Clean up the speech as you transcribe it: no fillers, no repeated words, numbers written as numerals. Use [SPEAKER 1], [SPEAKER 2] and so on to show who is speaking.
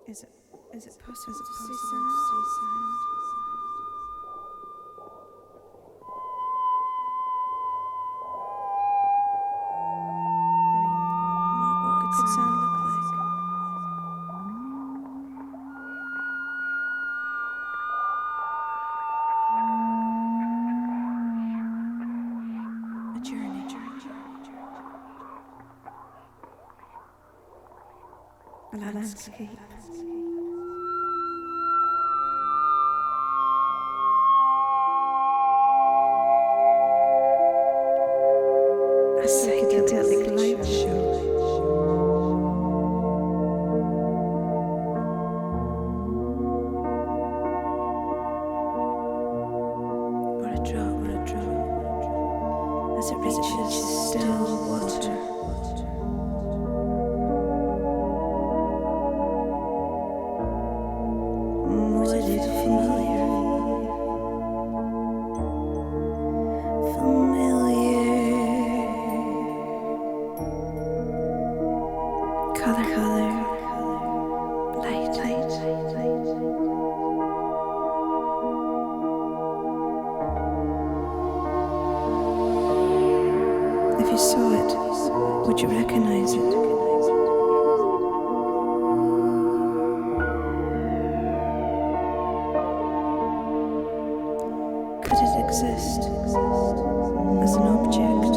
[SPEAKER 1] Is it possible to see sound? What could sound look like? A journey. A landscape. A psychedelic light show. Or a drop, as it reaches still water. Was it familiar? Color, light. If you saw it, would you recognize it? Could it exist as an object?